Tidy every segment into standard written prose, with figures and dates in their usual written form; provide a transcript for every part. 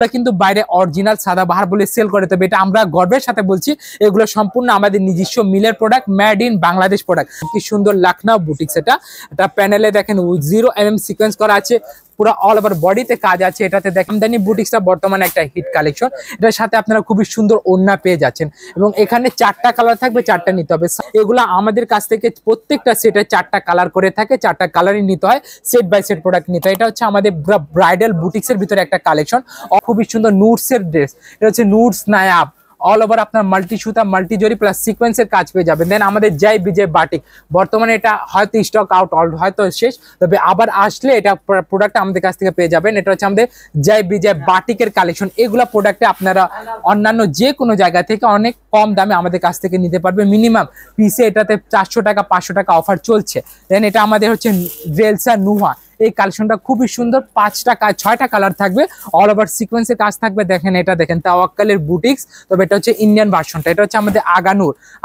কিন্তু বাইরে অরিজিনাল সাদাবাহার বলে সেল করে, তবে এটা আমরা গর্বের সাথে বলছি এগুলো সম্পূর্ণ আমাদের নিজস্ব মিলের প্রোডাক্ট, মেড ইন বাংলাদেশ প্রোডাক্ট। কি সুন্দর লাখনৌ বুটিক্স, এটা প্যানেলে দেখেন 0 mm সিকোয়েন্স করা আছে, পুরো অল ওভার বডিতে কাজ আছে। এটাতে দেখেন দানি বুটিক্সটা বর্তমানে একটা হিট কালেকশন। এটার সাথে আপনারা খুবই সুন্দর ওড়না পেয়ে যাচ্ছেন এবং এখানে 4টা কালার থাকবে, 4টা নিতে হবে। এগুলো আমাদের কাছ থেকে প্রত্যেকটা সেটে 4টা কালার করে থাকে, 4টা কালারই নিতে হয়, সেট বাই সেট প্রোডাক্ট নিতে হয়। এটা হচ্ছে আমাদের ব্রাইডাল বুটিক্সের ভিতরে একটা কালেকশন, খুবই সুন্দর নুটসের ড্রেস। এটা হচ্ছে নুটস নায়াব, অল ওভার আপনার মাল্টি সুতা, মাল্টি জরি প্লাস সিকোয়েন্সের কাজ পেয়ে যাবেন। দেন আমাদের জয় বিজয় বাটিক, বর্তমানে এটা হয়তো স্টক আউট, হয়তো শেষ, তবে আবার আসলে এটা প্রোডাক্ট আমাদের কাছ থেকে পেয়ে যাবেন। এটা হচ্ছে আমাদের জয় বিজয় বাটিকের কালেকশন। এগুলা প্রোডাক্টে আপনারা অন্যান্য যে কোনো জায়গা থেকে অনেক কম দামে আমাদের কাছ থেকে নিতে পারবে। মিনিমাম পিসে এটাতে 400 টাকা 500 টাকা অফার চলছে। দেন এটা আমাদের হচ্ছে জেলসা নুহা, এই কালেকশনটা খুবই সুন্দর, 6টা কালার থাকবে, অল ওভার সিকোয়েন্সের কাজ থাকবে। দেখেন এটা দেখেন তাওয়াক্কালের বুটিক্স, তবে এটা হচ্ছে ইন্ডিয়ান ভার্সনটা। এটা হচ্ছে আমাদের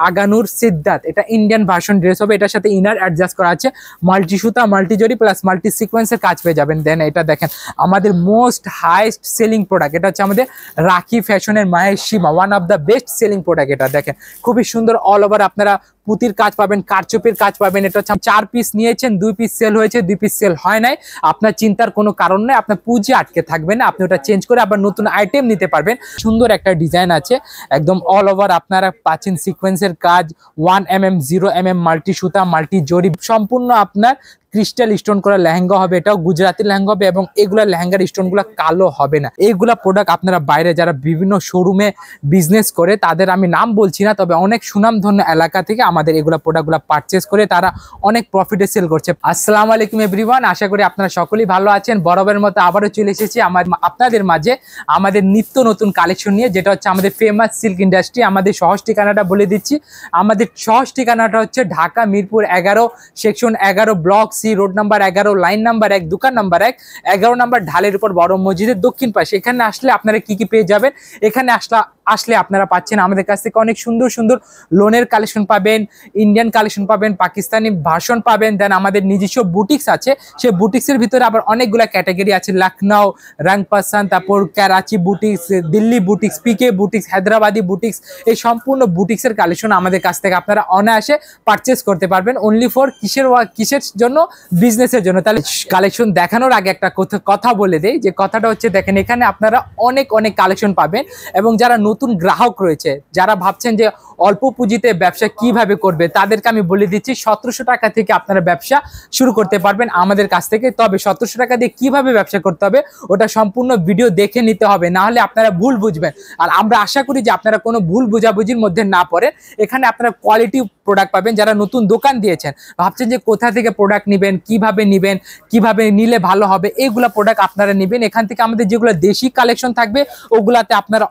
আগানুর সিদ্ধার্থ, এটা ইন্ডিয়ান ভার্সন ড্রেস হবে। এটার সাথে ইনার অ্যাডজাস্ট করা আছে, মাল্টি সুতা, মাল্টি জরি প্লাস মাল্টি সিকোয়েন্সের কাজ পেয়ে যাবেন। দেন এটা দেখেন আমাদের মোস্ট হাইস্ট সেলিং প্রোডাক্ট, এটা হচ্ছে আমাদের রাখি ফ্যাশনের মাহেশ সীমা, one of the best selling product. এটা দেখেন খুবই সুন্দর, অল ওভার আপনারা পুতির কাজ পাবেন, কারচুপির কাজ পাবেন। এটা হচ্ছে 4 পিস নিয়েছেন, 2 পিস সেল হয়েছে, 2 পিস সেল হয় নাই, আপনার চিন্তার কোনো কারণ নেই, আপনার পুঁজি আটকে থাকবে না, আপনি ওটা চেঞ্জ করে আবার নতুন আইটেম নিতে পারবেন। সুন্দর একটা ডিজাইন আছে, একদম অল ওভার আপনারা পাচ্ছেন সিকোয়েন্সের কাজ, 1 mm 0 mm মাল্টি সুতা, মাল্টি জরি, সম্পূর্ণ আপনার ক্রিস্টাল স্টোন করা লেহেঙ্গা হবে। এটাও গুজরাটি লেহেঙ্গা হবে এবং এগুলা লেহেঙ্গার স্টোনগুলো কালো হবে না। এইগুলা প্রোডাক্ট আপনারা বাইরে যারা বিভিন্ন শোরুমে বিজনেস করে, তাদের আমি নাম বলছি না, তবে অনেক সুনামধন্য এলাকা থেকে আমাদের এগুলা প্রোডাক্টগুলো পারচেস করে তারা অনেক প্রফিটে সেল করছে। আসসালামু আলাইকুম এভরিওয়ান, আশা করি আপনারা সকলেই ভালো আছেন। বরাবরের মতো আবারও চলে এসেছি আপনাদের মাঝে আমাদের নিত্য নতুন কালেকশন নিয়ে, যেটা হচ্ছে আমাদের ফেমাস সিল্ক ইন্ডাস্ট্রি। আমাদের সহজ ঠিকানাটা বলে দিচ্ছি, আমাদের সহজ ঠিকানাটা হচ্ছে Dhaka Mirpur 11 section 11 block C, road number 11, line number 1, দোকান নাম্বার 1, 11 নাম্বার ঢালের উপর বড় মসজিদের দক্ষিণ পাশে। এখানে আসলে আপনারা কি পেয়ে যাবেন, এখানে আসলে আপনারা পাচ্ছেন আমাদের কাছ থেকে অনেক সুন্দর সুন্দর লোনের কালেকশন পাবেন, ইন্ডিয়ান কালেকশন পাবেন, পাকিস্তানি ভার্সন পাবেন। দেন আমাদের নিজস্ব বুটিক্স আছে, সেই বুটিক্সের ভিতরে আবার অনেকগুলো ক্যাটাগরি আছে, লখনৌ, রংপাসান, তারপর করাচি বুটিক্স, দিল্লি বুটিক্স, পিকে বুটিক্স, হায়দ্রাবাদি বুটিক্স। এই সম্পূর্ণ বুটিক্সের কালেকশন আমাদের কাছ থেকে আপনারা অনায়াসে পারচেস করতে পারবেন, অনলি ফর কিসের জন্য, বিজনেসের জন্য। তাহলে কালেকশন দেখানোর আগে একটা কথা বলে দেই, যে কথাটা হচ্ছে দেখেন এখানে আপনারা অনেক কালেকশন পাবেন এবং যারা নতুন গ্রাহক রয়েছে, যারা ভাবছেন যে অল্প পুঁজিতে ব্যবসা কিভাবে করবে, তাদেরকে আমি বলে দিচ্ছি 1700 টাকা থেকে আপনারা ব্যবসা শুরু করতে পারবেন আমাদের কাছ থেকে। তবে 1700 টাকা দিয়ে কিভাবে ব্যবসা করতে হবে ওটা সম্পূর্ণ ভিডিও দেখে নিতে হবে, না হলে আপনারা ভুল বুঝবেন। আর আমরা আশা করি যে আপনারা কোনো ভুল বুঝাবুঝির মধ্যে না পড়েন। এখানে আপনারা কোয়ালিটি প্রোডাক্ট পাবেন। যারা নতুন দোকান দিয়েছেন, ভাবছেন যে কোথা থেকে প্রোডাক্ট নেবেন, কিভাবে নিলে ভালো হবে, এইগুলা প্রোডাক্ট আপনারা নেবেন এখান থেকে। আমাদের যেগুলো দেশি কালেকশন থাকবে ওগুলাতে আপনারা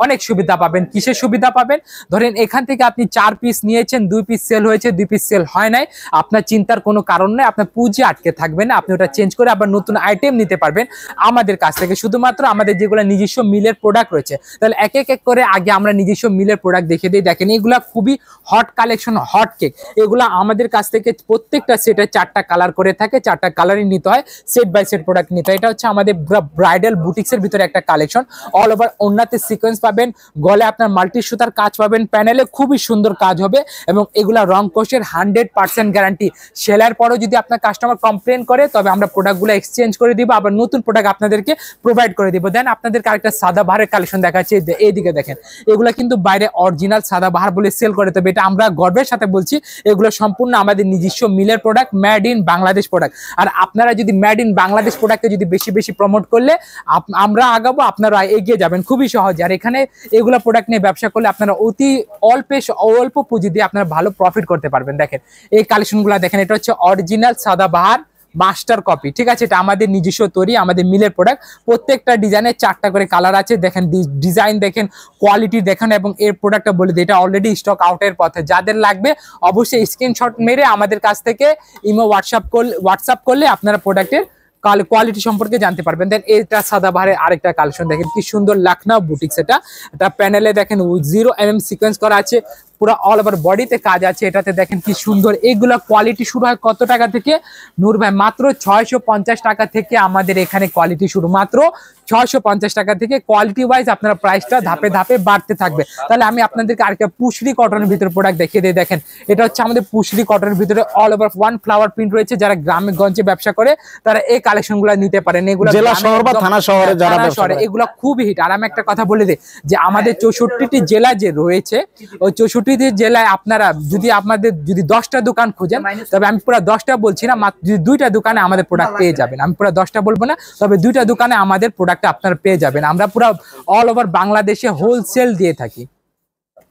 অনেক সুবিধা পাবেন। কিসের সুবিধা পাবেন, ধরেন এখান থেকে আপনি 4 পিস নিয়েছেন, 2 পিস সেল হয়েছে, 2 পিস সেল হয় নাই, আপনার চিন্তার কোনো কারণ নেই, আপনার পুঁজি আটকে থাকবে না, আপনি ওটা চেঞ্জ করে আবার নতুন আইটেম নিতে পারবেন আমাদের কাছ থেকে। শুধুমাত্র আমাদের যেগুলো নিজস্ব মিলের প্রোডাক্ট রয়েছে, তাহলে এক এক করে আগে আমরা নিজস্ব মিলের প্রোডাক্ট দেখে দিই। দেখেন এগুলা খুবই হট কালেকশন, হট কেক। এগুলা আমাদের কাছ থেকে প্রত্যেকটা সেটে 4টা কালার করে থাকে, 4টা কালারই নিতে হয়, সেট বাই সেট প্রোডাক্ট নিতে হয়। এটা হচ্ছে আমাদের ব্রাইডাল বুটিক্সের ভিতরে একটা কালেকশন, অল ওভার ওন্নাতে সিকোয়েন্স পাবেন, গলে আপনার মাল্টি সুতার কাজ পাবেন, প্যানেলে খুবই সুন্দর কাজ হবে এবং এগুলা রং কোষের 100% গ্যারান্টি। সেলার পরেও যদি আপনার কাস্টমার কমপ্লেন করে, তবে আমরা প্রোডাক্টগুলো এক্সচেঞ্জ করে দিব, আবার নতুন প্রোডাক্ট আপনাদেরকে প্রোভাইড করে দিব। দেন আপনাদেরকে আরেকটা সাদাবাহারের কালেকশন দেখাচ্ছি, এইদিকে দেখেন। এগুলা কিন্তু বাইরে অরিজিনাল সাদাবাহার বলে সেল করে, তবে এটা আমরা গর্বের সাথে বলছি এগুলো সম্পূর্ণ আমাদের নিজস্ব মিলের প্রোডাক্ট, মেড ইন বাংলাদেশ প্রোডাক্ট। আর আপনারা যদি মেড ইন বাংলাদেশ প্রোডাক্টকে যদি বেশি প্রমোট করলে আমরা আগাবো, আপনারা এগিয়ে যাবেন খুবই সহজে। আর এখানে এগুলো প্রোডাক্ট নিয়ে ব্যবসা করলে আপনারা অতি অল্প পুঁজি দিয়ে আপনারা ভালো প্রফিট করতে পারবেন। দেখেন এই কালেকশনগুলো দেখেন, এটা হচ্ছে অরিজিনাল সাদাবাহার মাস্টার কপি, ঠিক আছে। এটা আমাদের নিজস্ব তৈরি, আমাদের মিলের প্রোডাক্ট। প্রত্যেকটা ডিজাইনে 4টা করে কালার আছে। দেখেন ডিজাইন দেখেন, কোয়ালিটি দেখেন এবং এর প্রোডাক্টটা বলে দিই, এটা অলরেডি স্টক আউটের পথে। যাদের লাগবে অবশ্যই স্ক্রিনশট মেরে আমাদের কাছ থেকে ইমো হোয়াটসঅ্যাপ করলে আপনারা প্রোডাক্টের কোয়ালিটি সম্পর্কে জানতে পারবেন। দেন এটা সাদাবাহারের আরেকটা কালেকশন দেখেন, কি সুন্দর লখনৌ বুটিক্স। এটা প্যানেলে দেখেন 0 mm সিকোয়েন্স করা আছে, পুরো অল ওভার বডিতে কাজ আছে। এটাতে দেখেন কি সুন্দর, এগুলা কোয়ালিটি শুরু হয় কত টাকা থেকে নূর ভাই? মাত্র 650 টাকা থেকে আমাদের এখানে কোয়ালিটি শুরু, মাত্র 650 টাকা থেকে। কোয়ালিটি ওয়াইজ আপনারা প্রাইসটা ধাপে ধাপে বাড়তে থাকবে। তাহলে আমি আপনাদেরকে আরেকটা পুশরি কটনের ভিতরে প্রোডাক্ট দেখিয়ে দিই। দেখেন এটা হচ্ছে আমাদের পুশরি কটনের ভিতরে all over one flower print রয়েছে। যারা গ্রামে গঞ্জে ব্যবসা করে তারা এই কালেকশনগুলো নিতে পারেন। এগুলো জেলা শহর বা থানা শহরে যারা ব্যবসা করে এগুলো খুবই হিট। আর আমি একটা কথা বলে দিই যে আমাদের 64টি জেলা যে রয়েছে, ওই 64টি জেলায় আপনারা যদি 10টা দোকান খুঁজেন, তবে আমি পুরো 10টা বলছি না, মাত্র 2টা দোকানে আমাদের প্রোডাক্ট পেয়ে যাবেন। আমি পুরো 10টা বলবো না, তবে 2টা দোকানে আমাদের প্রোডাক্ট আপনারা পেয়ে যাবেন। আমরা পুরো অল ওভার বাংলাদেশে হোলসেল দিয়ে থাকি।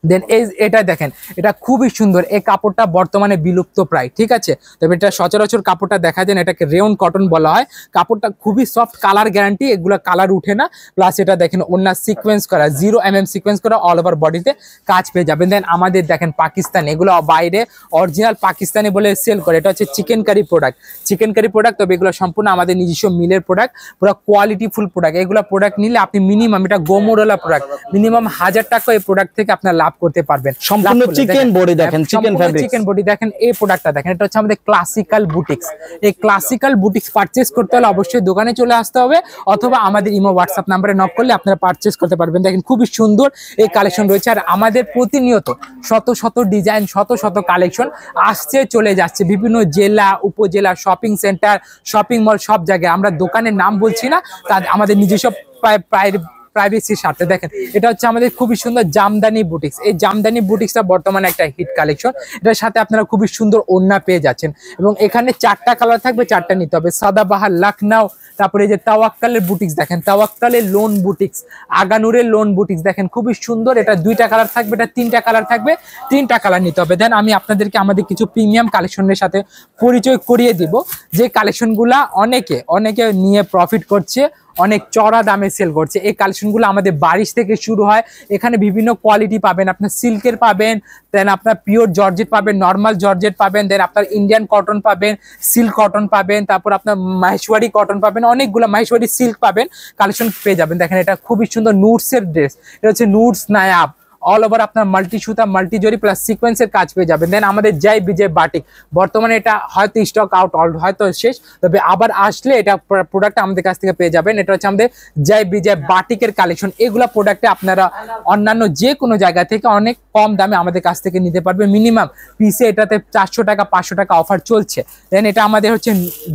দেন এটা দেখেন, এটা খুবই সুন্দর। এই কাপড়টা বর্তমানে বিলুপ্ত প্রায়, ঠিক আছে। তবে এটা সচরাচর কাপড়টা দেখা যায় না, এটাকে রেয়ন কটন বলা হয়। কাপড়টা খুবই সফট, কালার গ্যারান্টি, এগুলো কালার উঠে না। প্লাস এটা দেখেন ওন্না সিকোয়েন্স করা, 0 mm সিকোয়েন্স করা, অল ওভার বডিতে কাজ পেয়ে যাবেন। দেন আমাদের দেখেন পাকিস্তানি, এগুলো বাইরে অরিজিনাল পাকিস্তানি বলে সেল করে। এটা হচ্ছে চিকেন কারি প্রোডাক্ট, তবে এগুলো সম্পূর্ণ আমাদের নিজস্ব মিলের প্রোডাক্ট, পুরো কোয়ালিটি ফুল প্রোডাক্ট। এগুলো প্রোডাক্ট নিলে আপনি মিনিমাম, এটা গোমরওয়ালা প্রোডাক্ট, মিনিমাম 1000 টাকা এই প্রোডাক্ট থেকে আপনার লাভ করতে পারবেন। সম্পূর্ণ চিকেন বডি দেখেন, চিকেন বডি দেখেন। এই প্রোডাক্টটা দেখেন, এটা হচ্ছে আমাদের ক্লাসিক্যাল বুটিক্স। এই ক্লাসিক্যাল বুটিক্স পারচেজ করতে হলে অবশ্যই দোকানে চলে আসতে হবে, অথবা আমাদের ইমো হোয়াটসঅ্যাপ নাম্বারে নক করলে আপনারা পারচেজ করতে পারবেন। দেখেন খুবই সুন্দর এই কালেকশন রয়েছে। আর আমাদের প্রতিনিয়ত শত শত ডিজাইন, শত শত কালেকশন আসছে চলে যাচ্ছে বিভিন্ন জেলা, উপজেলা, শপিং সেন্টার, শপিং মল, সব জায়গায়। আমরা দোকানের নাম বলছি না, আমাদের নিজস্ব প্রাইভেসির সাথে। দেখেন এটা হচ্ছে আমাদের খুবই সুন্দর জামদানি বুটিক্স। এই জামদানি বুটিক্সটা বর্তমানে একটা হিট কালেকশন। এটার সাথে আপনারা খুবই সুন্দর ওড়না পেয়ে যাচ্ছেন, এবং এখানে 4টা কালার থাকবে, 4টা নিতে হবে। সাদাবাহার, লখনউ, তারপরে এই যে তাওয়াক্কালের বুটিক্স দেখেন, তাওয়াক্কালের লোন বুটিক্স, আগানুরের লোন বুটিক্স দেখেন খুবই সুন্দর। এটা 2টা কালার থাকবে, এটা 3টা কালার থাকবে, 3টা কালার নিতে হবে। দেন আমি আপনাদেরকে আমাদের কিছু প্রিমিয়াম কালেকশনের সাথে পরিচয় করিয়ে দিব, যে কালেকশনগুলা অনেকে নিয়ে প্রফিট করছে, অনেক চড়া দামে সেল করছে। এই কালেকশনগুলো আমাদের বারিশ থেকে শুরু হয়। এখানে বিভিন্ন কোয়ালিটি পাবেন, আপনার সিল্কের পাবেন, দেন আপনার পিওর জর্জেট পাবেন, নর্মাল জর্জেট পাবেন, দেন আপনার ইন্ডিয়ান কটন পাবেন, সিল্ক কটন পাবেন, তারপর আপনার মাহেশ্বরী কটন পাবেন, অনেকগুলো মাহেশ্বরী সিল্ক পাবেন, কালেকশন পেয়ে যাবেন। দেখেন এটা খুবই সুন্দর নুটসের ড্রেস, এটা হচ্ছে নুটস নায়াব, অল ওভার আপনার মাল্টি সুতা, মাল্টি জরি প্লাস সিকোয়েন্সের কাজ পেয়ে যাবেন। দেন আমাদের জয় বিজয় বাটিক, বর্তমানে এটা হয়তো স্টক আউট, হয়তো শেষ, তবে আবার আসলে এটা প্রোডাক্ট আমাদের কাছ থেকে পেয়ে যাবেন। এটা হচ্ছে আমাদের জয় বিজয় বাটিকের কালেকশন। এগুলা প্রোডাক্টে আপনারা অন্যান্য যে কোনো জায়গা থেকে অনেক কম দামে আমাদের কাছ থেকে নিতে পারবেন। মিনিমাম পিসে এটাতে 400 টাকা 500 টাকা অফার চলছে। দেন এটা আমাদের হচ্ছে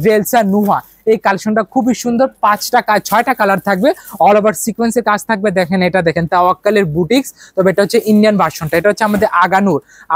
রেলসা নুহা, এই কালেকশনটা খুবই সুন্দর, 6টা কালার থাকবে, অল ওভার সিকোয়েন্সের কাজ থাকবে। দেখেন এটা দেখেন তাওয়াক্কালের বুটিক্স, তবে এটা হচ্ছে ইন্ডিয়ান ভার্সনটা। এটা হচ্ছে আমাদের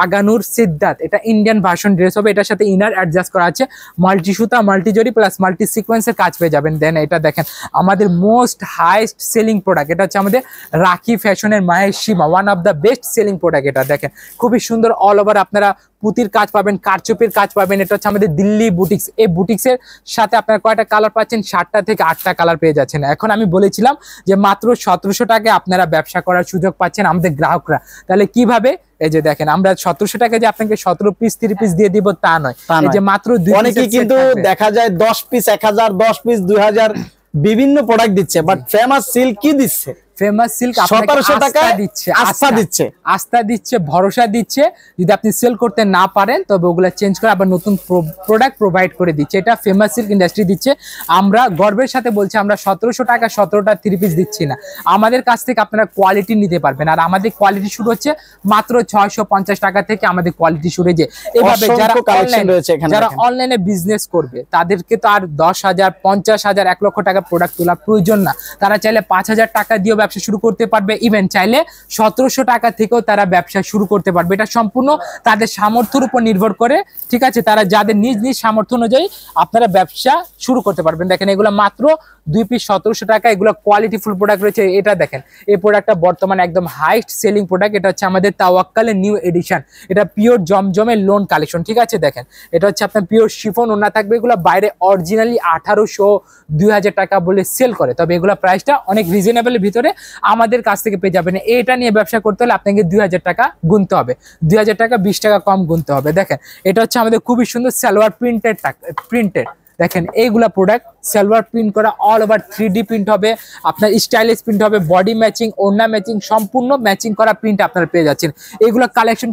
আগানুর সিদ্ধার্থ, এটা ইন্ডিয়ান ভার্সন ড্রেস হবে। এটার সাথে ইনার অ্যাডজাস্ট করা আছে, মাল্টি সুতা, মাল্টি জরি প্লাস মাল্টি সিকোয়েন্সের কাজ পেয়ে যাবেন। দেন এটা দেখেন আমাদের মোস্ট হাইস্ট সেলিং প্রোডাক্ট, এটা হচ্ছে আমাদের রাখি ফ্যাশনের মাহেশিমা, one of the best selling product. এটা দেখেন খুবই সুন্দর, অল ওভার আপনারা পুতির কাজ পাবেন, কারচুপির কাজ পাবেন। এটা হচ্ছে আমাদের দিল্লি বুটিক্স। এই বুটিক্সের সাথে আপনারা কয়টা কালার পাচ্ছেন? 7টা থেকে 8টা কালার পেয়ে যাচ্ছেন। এখন আমি বলেছিলাম যে মাত্র 1700 টাকায় আপনারা ব্যবসা করার সুযোগ পাচ্ছেন আমাদের গ্রাহকরা। তাহলে কিভাবে? এই যে দেখেন, আমরা 1700 টাকা যে আপনাকে 17 পিস 30 পিস দিয়ে দিব তা নয়, এই যে মাত্র 2 অনেকে কিন্তু দেখা যায় 10 পিস 1000, 10 পিস 2000 বিভিন্ন প্রোডাক্ট দিচ্ছে, বাট ফেমাস সিল্ক কি দিচ্ছে? ফেমাস সিল্ক 1700 টাকা দিচ্ছে, আস্থা দিচ্ছে, ভরসা দিচ্ছে। যদি আপনি সেল করতে না পারেন তবে ওগুলা চেঞ্জ করে আবার নতুন প্রোডাক্ট প্রোভাইড করে দিচ্ছে। এটা ফেমাস সিল্ক ইন্ডাস্ট্রি দিচ্ছে। আমরা গর্বের সাথে বলছি, আমরা 1700 টাকা 17টা 3 পিস দিচ্ছি না। আমাদের কাছ থেকে আপনারা কোয়ালিটি নিতে পারবেন। আর আমাদের কোয়ালিটি শুরু হচ্ছে মাত্র 650 টাকা থেকে আমাদের কোয়ালিটি শুরু হয়েছে। এভাবে যারা অনলাইনে বিজনেস করবে তাদেরকে তো আর 10,000, 50,000, 1 লক্ষ টাকা প্রোডাক্ট তোলার প্রয়োজন না। তারা চাইলে 5,000 টাকা দিয়ে ব্যবসা শুরু করতে পারবে, ইভেন চাইলে 1700 টাকা থেকেও তারা ব্যবসা শুরু করতে পারবে। এটা সম্পূর্ণ তাদের সামর্থ্যের উপর নির্ভর করে, ঠিক আছে। তারা যাদের নিজ নিজ সামর্থ্য অনুযায়ী আপনারা ব্যবসা শুরু করতে পারবেন। দেখেন এগুলো মাত্র 2 পিস 1700 টাকা, এগুলো কোয়ালিটি ফুল প্রোডাক্ট রয়েছে। এটা দেখেন, এই প্রোডাক্টটা বর্তমানে একদম হাইস্ট সেলিং প্রোডাক্ট। এটা হচ্ছে আমাদের তাওয়াক্কালের নিউ এডিশন, এটা পিওর জমজমের লোন কালেকশন, ঠিক আছে। দেখেন এটা হচ্ছে আপনার পিওর শিফন ওড়না থাকবে। এগুলো বাইরে অরিজিনালি 1800, 2000 টাকা বলে সেল করে, তবে এগুলো প্রাইসটা অনেক রিজনেবলের ভিতরে আমাদের কাছ থেকে পেয়ে যাবেন। এটা নিয়ে ব্যবসা করতে হলে আপনাকে 2000 টাকা গুনতে হবে, 2000 টাকা 20 টাকা কম গুনতে হবে। দেখেন এটা হচ্ছে আমাদের খুবই সুন্দর সালোয়ার প্রিন্টেড, দেখেন এইগুলা প্রোডাক্ট সালোয়ার প্রিন্ট করা, অল ওভার 3D প্রিন্ট হবে, আপনার স্টাইলিশ প্রিন্ট হবে, বডি ম্যাচিং, ওড়না ম্যাচিং, সম্পূর্ণ ম্যাচিং করা প্রিন্ট আপনারা পেয়ে যাচ্ছেন। এগুলো কালেকশন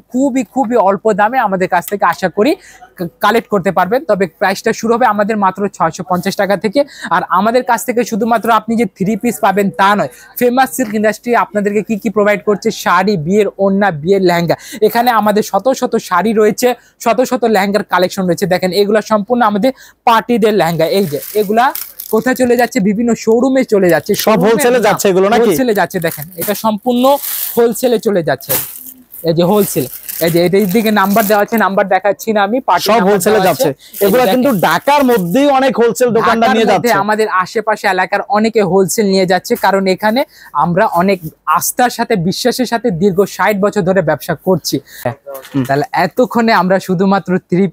খুবই অল্প দামে আমাদের কাছ থেকে আশা করি কালেক্ট করতে পারবেন। তবে প্রাইসটা শুরু হবে আমাদের মাত্র 650 টাকা থেকে। আর আমাদের কাছ থেকে শুধুমাত্র আপনি যে 3 পিস পাবেন তা নয়, ফেমাস সিল্ক ইন্ডাস্ট্রি আপনাদেরকে কি প্রোভাইড করছে, শাড়ি, বিয়ের ওড়না, বিয়ের লেহেঙ্গা। এখানে আমাদের শত শাড়ি রয়েছে, শত লেহেঙ্গার কালেকশন রয়েছে। দেখেন এগুলো সম্পূর্ণ আমাদের পার্টিদের লেহেঙ্গা। এই যে এগুলা কোথায় চলে যাচ্ছে, বিভিন্ন শোরুমে চলে যাচ্ছে, সব হোলসেলে যাচ্ছে এগুলো নাকি? হোলসেলে যাচ্ছে। দেখেন এটা সম্পূর্ণ হোলসেলে চলে যাচ্ছে। এই যে হোলসেল, এই যে এটার দিকে নাম্বার দেওয়া আছে, নাম্বার দেখাচ্ছি না আমি, সব হোলসেলে যাচ্ছে এগুলো। কিন্তু ঢাকার মধ্যেই অনেক হোলসেল দোকানদার নিয়ে যাচ্ছে, আমাদের আশেপাশে এলাকার অনেকে হোলসেল নিয়ে যাচ্ছে, কারণ এখানে আমরা অনেক আস্থার সাথে, বিশ্বাসের সাথে দীর্ঘ 60 বছর ধরে ব্যবসা করছি। তাহলে এতক্ষণে আমরা শুধুমাত্র 3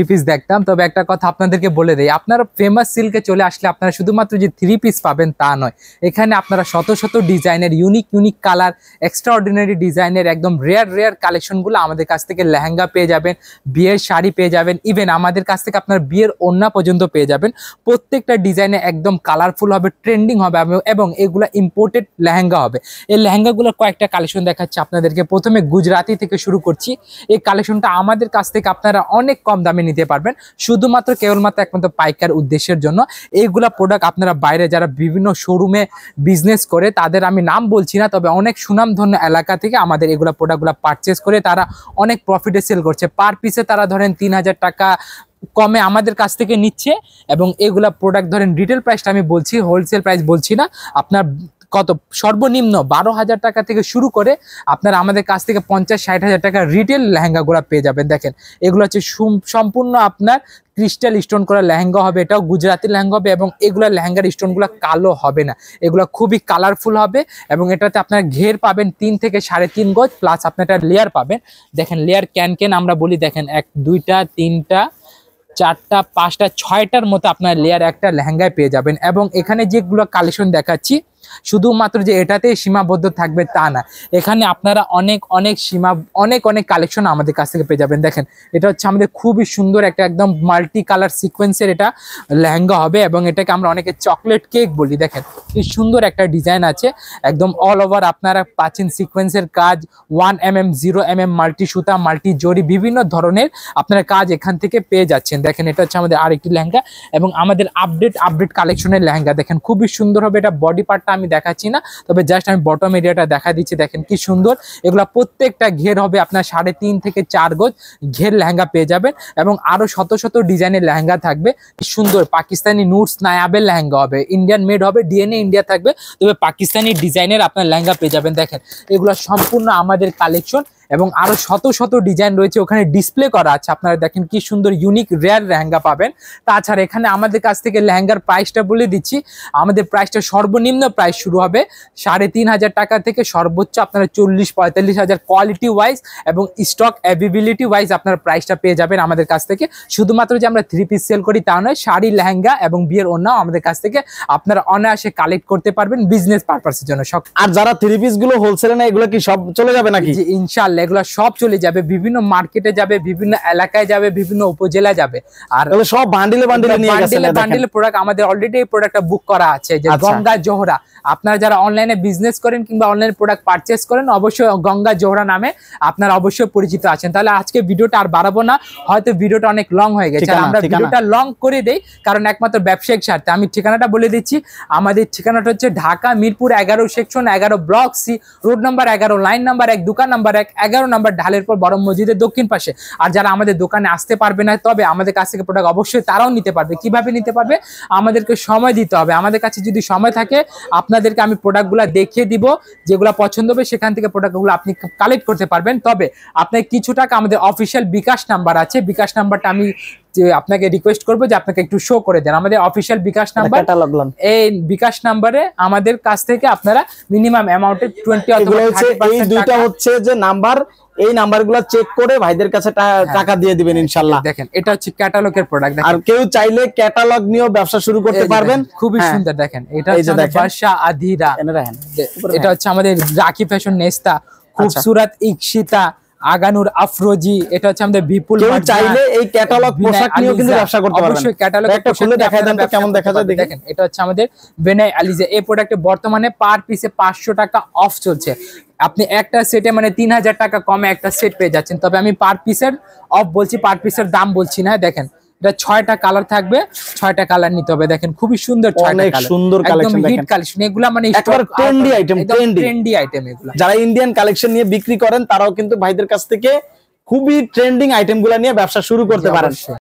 পিস দেখতাম। তবে একটা কথা আপনাদেরকে বলে দেই, আপনারা ফেমাস সিল্কে চলে আসলে আপনারা শুধুমাত্র যে 3 পিস পাবেন তা নয়, এখানে আপনারা শত ডিজাইনের ইউনিক কালার, এক্সট্রাঅর্ডিনারি ডিজাইনের একদম রেয়ার কালেকশনগুলো আমাদের কাছ থেকে লেহেঙ্গা পেয়ে যাবেন, বিয়ের শাড়ি পেয়ে যাবেন, ইভেন আমাদের কাছ থেকে আপনার বিয়ের ওড়না পর্যন্ত পেয়ে যাবেন। প্রত্যেকটা ডিজাইনে একদম কালারফুল হবে, ট্রেন্ডিং হবে, এবং এগুলো ইম্পোর্টেড লেহেঙ্গা হবে। এই লেহেঙ্গাগুলোর কয়েকটা কালেকশন দেখাচ্ছি আপনাদেরকে। প্রথমে গুজরাতি থেকে শুরু করছি। এই কালেকশনটা আমাদের কাছ থেকে আপনারা অনেক কম দামে নিতে পারবেন, শুধুমাত্র কেবলমাত্র একমাত্র পাইকার উদ্দেশ্যের জন্য। এইগুলা প্রোডাক্ট আপনারা বাইরে যারা বিভিন্ন শোরুমে বিজনেস করে, তাদের আমি নাম বলছি না, তবে অনেক সুনামধন্য এলাকা থেকে আমাদের এগুলা প্রোডাক্টগুলো পারচেস করে তারা অনেক প্রফিটে সেল করছে। পার পিসে তারা ধরেন 3000 টাকা কমে আমাদের কাছ থেকে নিচ্ছে। এবং এগুলা প্রোডাক্ট ধরেন রিটেল প্রাইসটা আমি বলছি, হোলসেল প্রাইস বলছি না। আপনার কত সর্বনিম্ন 12,000 টাকা থেকে শুরু করে আপনারা আমাদের কাছ থেকে 50-60 হাজার টাকা রিটেল লেহেঙ্গাগুলো পেয়ে যাবেন। দেখেন এগুলো হচ্ছে সম্পূর্ণ আপনার ক্রিস্টাল স্টোন করা লেহেঙ্গা হবে, এটাও গুজরাতি লেহেঙ্গা হবে, এবং এগুলা লেহেঙ্গার স্টোনগুলো কালো হবে না, এগুলো খুবই কালারফুল হবে। এবং এটাতে আপনার ঘের পাবেন 3 থেকে 3.5 গজ, প্লাস আপনার একটা লেয়ার পাবেন। দেখেন লেয়ার ক্যান আমরা বলি, দেখেন 1 2টা 3টা 4টা 5টা 6টার মতো আপনার লেয়ার একটা লেহেঙ্গায় পেয়ে যাবেন। এবং এখানে যেগুলো কালেকশন দেখাচ্ছি শুধুমাত্র যে এটাতেই সীমাবদ্ধ থাকবে তা না, এখানে আপনারা অনেক কালেকশন আমাদের কাছ থেকে পেয়ে যাবেন। দেখেন এটা হচ্ছে আমাদের খুবই সুন্দর একটা একদম মাল্টি কালার সিকোয়েন্সের এটা লেহেঙ্গা হবে, এবং এটাকে আমরা অনেকে চকলেট কেক বলি। দেখেন কি সুন্দর একটা ডিজাইন আছে, একদম অল ওভার আপনারা পাচ্ছেন সিকোয়েন্সের কাজ, 1 mm 0 mm মাল্টি সুতা, মাল্টি জরি, বিভিন্ন ধরনের আপনারা কাজ এখান থেকে পেয়ে যাচ্ছেন। দেখেন এটা হচ্ছে আমাদের আরেকটি লেহেঙ্গা, এবং আমাদের আপডেট কালেকশনের লেহেঙ্গা। দেখেন খুবই সুন্দর হবে, এটা বডি পার্টটা আমি দেখাচ্ছি না, তবে জাস্ট আমি বটম এরিয়াটা দেখা দিচ্ছি। দেখেন কি সুন্দর, এগুলা প্রত্যেকটা ঘের হবে আপনার 3.5 থেকে 4 গজ ঘের লেহেঙ্গা পেয়ে যাবেন। এবং আরো শত ডিজাইনের লেহেঙ্গা থাকবে, সুন্দর পাকিস্তানি নুটস নায়াবের লেহেঙ্গা হবে, ইন্ডিয়ান মেড হবে, ডিএনএ ইন্ডিয়া থাকবে, তবে পাকিস্তানি ডিজাইনের আপনার লেহেঙ্গা পেয়ে যাবেন। দেখেন এগুলো সম্পূর্ণ আমাদের কালেকশন, এবং আরো শত ডিজাইন রয়েছে ওখানে ডিসপ্লে করা আছে। আপনারা দেখেন কি সুন্দর ইউনিক রেয়ার লেহেঙ্গা পাবেন। তাছাড়া এখানে আমাদের কাছ থেকে লেহেঙ্গার প্রাইসটা বলে দিচ্ছি, আমাদের প্রাইসটা সর্বনিম্ন প্রাইস শুরু হবে 3,500 টাকা থেকে, সর্বোচ্চ আপনারা 40-45 হাজার কোয়ালিটি ওয়াইজ এবং স্টক অ্যাভেবিলিটি ওয়াইজ আপনার প্রাইসটা পেয়ে যাবেন আমাদের কাছ থেকে। শুধুমাত্র যে আমরা 3 পিস সেল করি তা নয়, শাড়ি, লেহেঙ্গা এবং বিয়ের ওড়নাও আমাদের কাছ থেকে আপনারা অনায়াসে কালেক্ট করতে পারবেন বিজনেস পারপাসের জন্য। আর যারা 3 পিস গুলো হোলসেলে নেয় এগুলো কি সব চলে যাবে নাকি? ইনশাআল্লাহ এগুলো সব চলে যাবে, বিভিন্ন মার্কেটে যাবে, বিভিন্ন এলাকায় যাবে, বিভিন্ন উপজেলায় যাবে। আর সব বান্ডিলে নিয়ে গেছে, বান্ডিলে প্রোডাক্ট আমাদের অলরেডি এই প্রোডাক্টটা বুক করা আছে, যে গঙ্গা জোহরা। আপনারা যারা অনলাইনে বিজনেস করেন কিংবা অনলাইনে প্রোডাক্ট পারচেস করেন, অবশ্যই গঙ্গা জোহরা নামে আপনারা অবশ্যই পরিচিত আছেন। তাহলে আজকে ভিডিওটা আর বাড়াবো না, হয়তো ভিডিওটা অনেক লং হয়ে গেছে, আমরা ভিডিওটা লং করে দেই কারণ একমাত্র ব্যবসায়িক স্বার্থে। আমি ঠিকানাটা বলে দিচ্ছি, আমাদের ঠিকানাটা হচ্ছে Dhaka Mirpur 11 section 11 block C, road number 11, line number 1, দোকান নাম্বার 1, 11 নাম্বার ঢালের পর বড় মসজিদের দক্ষিণ পাশে। আর যারা আমাদের দোকানে আসতে পারবে না, তবে আমাদের কাছ থেকে প্রোডাক্ট অবশ্যই তারাও নিতে পারবে। কিভাবে নিতে পারবে? আমাদেরকে সময় দিতে হবে। আমাদের কাছে যদি সময় থাকে, আপনাদেরকে আমি প্রোডাক্টগুলো দেখিয়ে দিব, যেগুলো পছন্দ হবে সেখান থেকে প্রোডাক্টগুলো আপনি কালেক্ট করতে পারবেন। তবে আপনার কিছু টাকা আমাদের অফিসিয়াল বিকাশ নাম্বার আছে, বিকাশ নাম্বারটা আমি আপনাকে রিকোয়েস্ট করবো যে আপনাকে একটু শো করে দেন। আমাদের অফিসিয়াল বিকাশ নাম্বার, এই বিকাশ নাম্বারে আমাদের কাছ থেকে আপনারা মিনিমাম অ্যামাউন্টে 20 অথবা 30% এই দুইটা হচ্ছে যে নাম্বার, এই নাম্বারগুলো চেক করে ভাইদের কাছে টাকা দিয়ে দিবেন ইনশাআল্লাহ। দেখেন এটা হচ্ছে ক্যাটালগের প্রোডাক্ট। আর কেউ চাইলে ক্যাটালগ নিয়েও ব্যবসা শুরু করতে পারবেন। খুবই সুন্দর। দেখেন এটা হচ্ছে বর্ষা আধিরা, এটা হচ্ছে আমাদের রাখি ফ্যাশন নেস্তা, খুবসুরত ইকশিতা, আগানুর আফরোজি, এটা হচ্ছে আমাদের বিপুল কেউ মার্জিয়া, চাইলে এই ক্যাটালগ পোশাক নিয়েও কিন্তু আলিজা। ব্যবসা করতে পারবেন। অবশ্যই ক্যাটালগ একটা খুলে দেখায় দেন তো কেমন দেখা যায় দেখি। দেখেন এটা হচ্ছে আমাদের বেনাই আলিজা। এই প্রোডাক্টে বর্তমানে পার পিসে 500 টাকা অফ চলছে। আপনি একটা সেটে মানে 3000 টাকা কমে একটা সেট পেয়ে যাচ্ছেন। তবে আমি পার পিসের অফ বলছি, পার পিসের দাম বলছি না। দেখেন এটা 6টা কালার থাকবে, 6টা কালার নিতে হবে। দেখেন খুবই সুন্দর 6টা অনেক কালার, সুন্দর কালেকশন হিট দেখেন। কালেকশন এগুলা, মানে একেবারে ট্রেন্ডি আইটেম, ট্রেন্ডি আইটেম এগুলা। যারা ইন্ডিয়ান কালেকশন নিয়ে বিক্রি করেন তারাও কিন্তু ভাইদের কাছ থেকে খুবই ট্রেন্ডিং আইটেম গুলা নিয়ে ব্যবসা শুরু করতে পারেন। অবশ্যই।